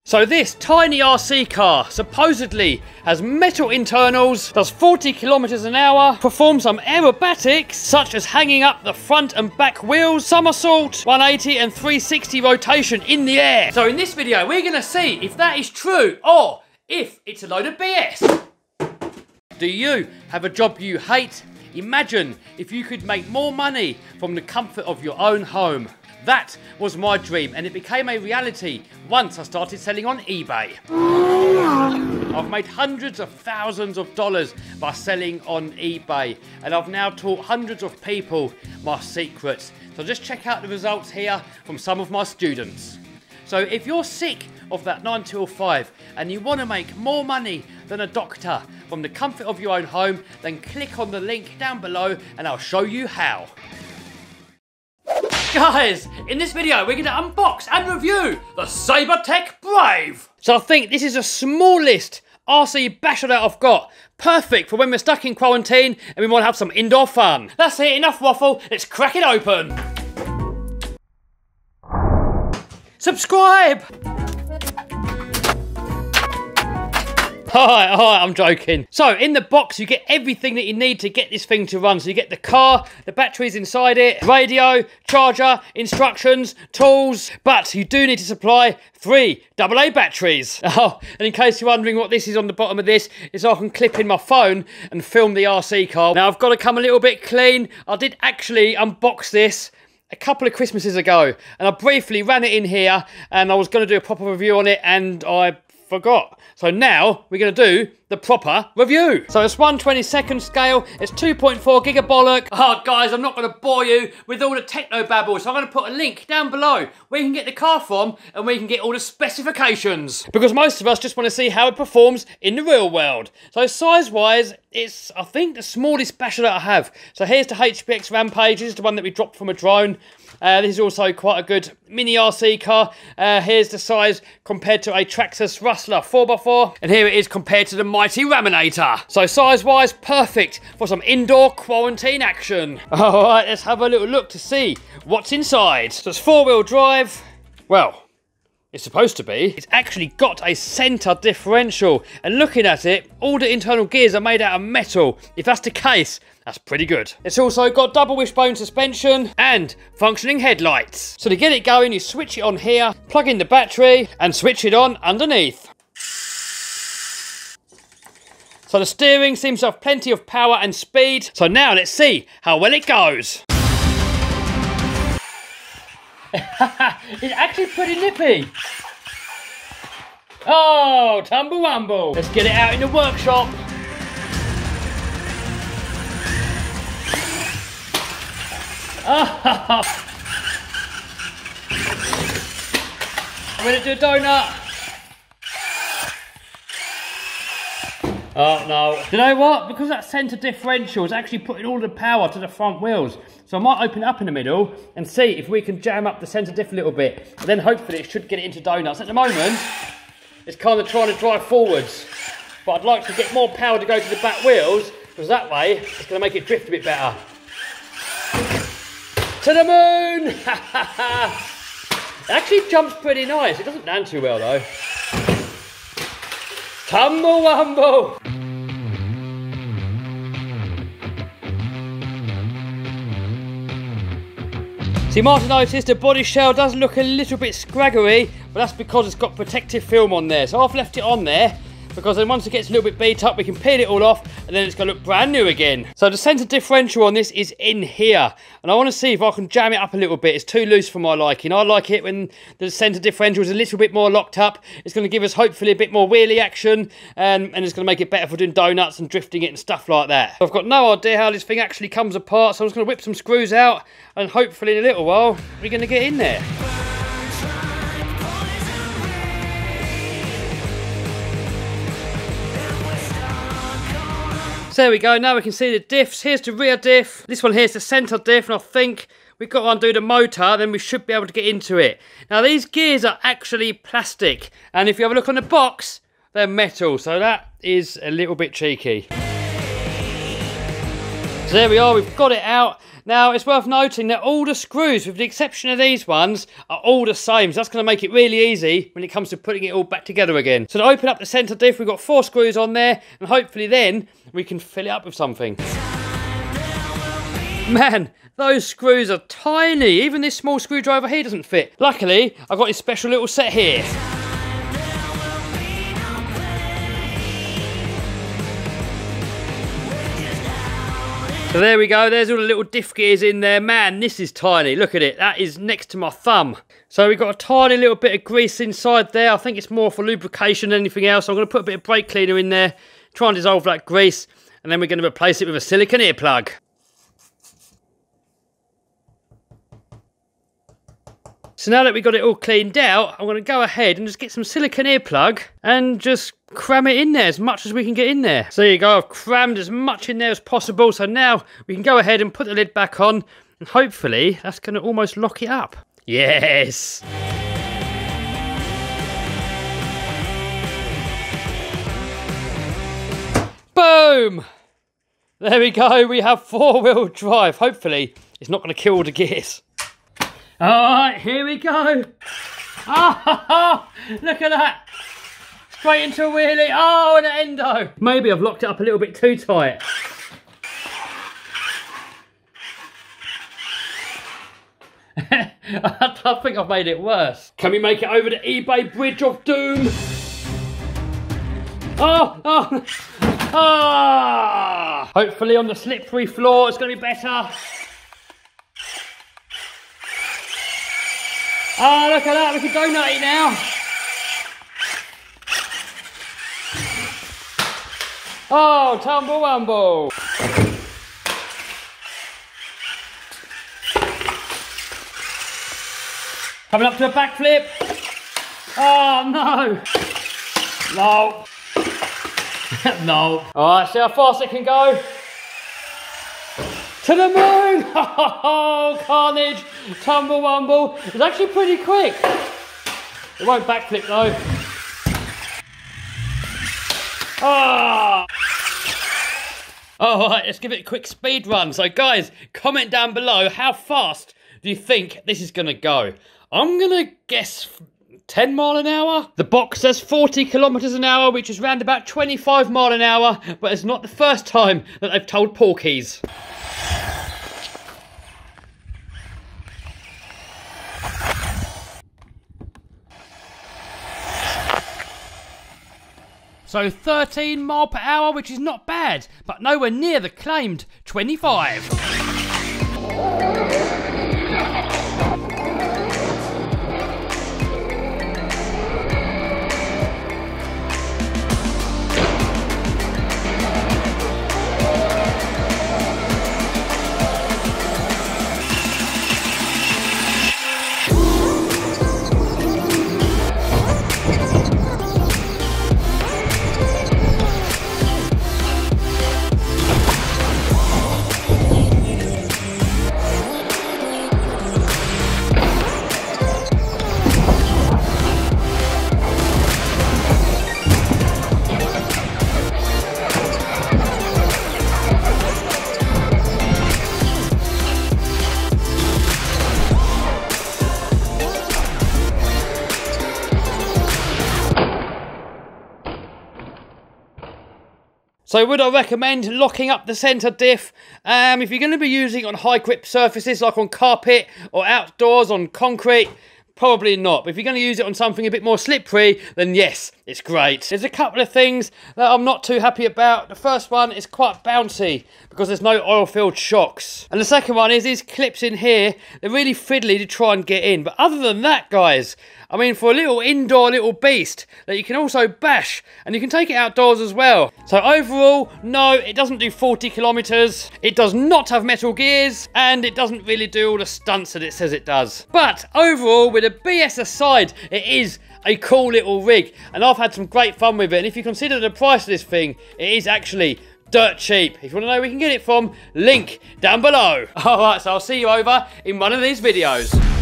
So this tiny RC car supposedly has metal internals, does 40 kilometers an hour, performs some aerobatics such as hanging up the front and back wheels, somersault, 180 and 360 rotation in the air. So in this video we're going to see if that is true or if it's a load of BS. Do you have a job you hate? Imagine if you could make more money from the comfort of your own home. That was my dream, and it became a reality once I started selling on eBay. I've made hundreds of thousands of dollars by selling on eBay, and I've now taught hundreds of people my secrets. So just check out the results here from some of my students. So if you're sick of that 9 till 5 and you want to make more money than a doctor from the comfort of your own home, then click on the link down below and I'll show you how. Guys, in this video we're going to unbox and review the Sabertech Brave. So I think this is the smallest RC basher that I've got. Perfect for when we're stuck in quarantine and we want to have some indoor fun. That's it, enough waffle, let's crack it open. Subscribe! Alright, I'm joking. So, in the box you get everything that you need to get this thing to run. So you get the car, the batteries inside it, radio, charger, instructions, tools, but you do need to supply 3 AA batteries. Oh, and in case you're wondering what this is on the bottom of this, is I can clip in my phone and film the RC car. Now I've got to come a little bit clean. I did actually unbox this a couple of Christmases ago, and I briefly ran it in here, and I was going to do a proper review on it, and I forgot. So now we're going to do the proper review. So it's 1/22 scale, it's 2.4 gigabollock. Oh guys, I'm not going to bore you with all the techno babble, so I'm going to put a link down below where you can get the car from and where you can get all the specifications. Because most of us just want to see how it performs in the real world. So size wise, it's I think the smallest basher that I have. So here's the HPX Rampage, this is the one that we dropped from a drone. This is also quite a good mini RC car. Here's the size compared to a Traxxas Rustler 4x4. And here it is compared to the mighty Raminator. So size-wise, perfect for some indoor quarantine action. Alright, let's have a little look to see what's inside. So it's 4-wheel drive. Well, it's supposed to be. It's actually got a centre differential. And looking at it, all the internal gears are made out of metal. If that's the case, that's pretty good. It's also got double wishbone suspension and functioning headlights. So to get it going, you switch it on here, plug in the battery, and switch it on underneath. So the steering seems to have plenty of power and speed. So now let's see how well it goes. It's actually pretty nippy. Oh, tumble wumble. Let's get it out in the workshop. I'm ready to do a donut. Oh no. Do you know what? Because that centre differential is actually putting all the power to the front wheels. So I might open it up in the middle and see if we can jam up the centre diff a little bit. And then hopefully it should get it into donuts. At the moment, it's kind of trying to drive forwards. But I'd like to get more power to go to the back wheels, because that way it's going to make it drift a bit better. To the moon! It actually jumps pretty nice. It doesn't land too well though. Tumble wumble! So you might have noticed the body shell does look a little bit scraggery, but that's because it's got protective film on there. So I've left it on there, because then once it gets a little bit beat up, we can peel it all off, and then it's going to look brand new again. So the centre differential on this is in here, and I want to see if I can jam it up a little bit. It's too loose for my liking. I like it when the centre differential is a little bit more locked up. It's going to give us hopefully a bit more wheelie action, and it's going to make it better for doing donuts and drifting it and stuff like that. I've got no idea how this thing actually comes apart, so I'm just going to whip some screws out, and hopefully in a little while we're going to get in there. So there we go, now we can see the diffs. Here's the rear diff. This one here's the centre diff, and I think we've got to undo the motor, then we should be able to get into it. Now these gears are actually plastic, and if you have a look on the box, they're metal, so that is a little bit cheeky. So there we are, we've got it out. Now, it's worth noting that all the screws, with the exception of these ones, are all the same. So that's going to make it really easy when it comes to putting it all back together again. So to open up the centre diff, we've got 4 screws on there, and hopefully then we can fill it up with something. Man, those screws are tiny. Even this small screwdriver here doesn't fit. Luckily, I've got this special little set here. So there we go, there's all the little diff gears in there. Man, this is tiny, look at it. That is next to my thumb. So we've got a tiny little bit of grease inside there. I think it's more for lubrication than anything else. I'm going to put a bit of brake cleaner in there, try and dissolve that grease, and then we're going to replace it with a silicone earplug. So now that we've got it all cleaned out, I'm going to go ahead and just get some silicone earplug and just cram it in there as much as we can get in there. So there you go, I've crammed as much in there as possible. So now we can go ahead and put the lid back on, and hopefully that's going to almost lock it up. Yes! Boom! There we go, we have 4-wheel drive. Hopefully it's not going to kill the gears. Alright, here we go. Oh, look at that. Straight into a wheelie. Oh, and an endo. Maybe I've locked it up a little bit too tight. I think I've made it worse. Can we make it over the eBay Bridge of Doom? Oh. Hopefully on the slippery floor it's going to be better. Oh, look at that, we can donut it now. Oh, tumble wumble. Coming up to a backflip. Oh, no. No. No. All right, see how fast it can go. To the moon! Oh, carnage! Tumble wumble. It's actually pretty quick. It won't backflip though. Ah! Alright, let's give it a quick speed run. So guys, comment down below how fast do you think this is going to go? I'm going to guess 10 mile an hour. The box says 40 kilometers an hour, which is round about 25 mile an hour, but it's not the first time that they've told porkies. So 13 mile per hour, which is not bad, but nowhere near the claimed 25. So would I recommend locking up the centre diff? If you're going to be using it on high grip surfaces like on carpet or outdoors on concrete, probably not. But if you're going to use it on something a bit more slippery, then yes, it's great. There's a couple of things that I'm not too happy about. The first one is quite bouncy because there's no oil-filled shocks. And the second one is these clips in here, they're really fiddly to try and get in. But other than that, guys, I mean, for a little indoor little beast that you can also bash, and you can take it outdoors as well. So overall, no, it doesn't do 40 kilometers. It does not have metal gears, and it doesn't really do all the stunts that it says it does. But overall, with the BS aside, it is a cool little rig, and I've had some great fun with it. And if you consider the price of this thing, it is actually dirt cheap. If you want to know where we can get it from, link down below. Alright, so I'll see you over in one of these videos.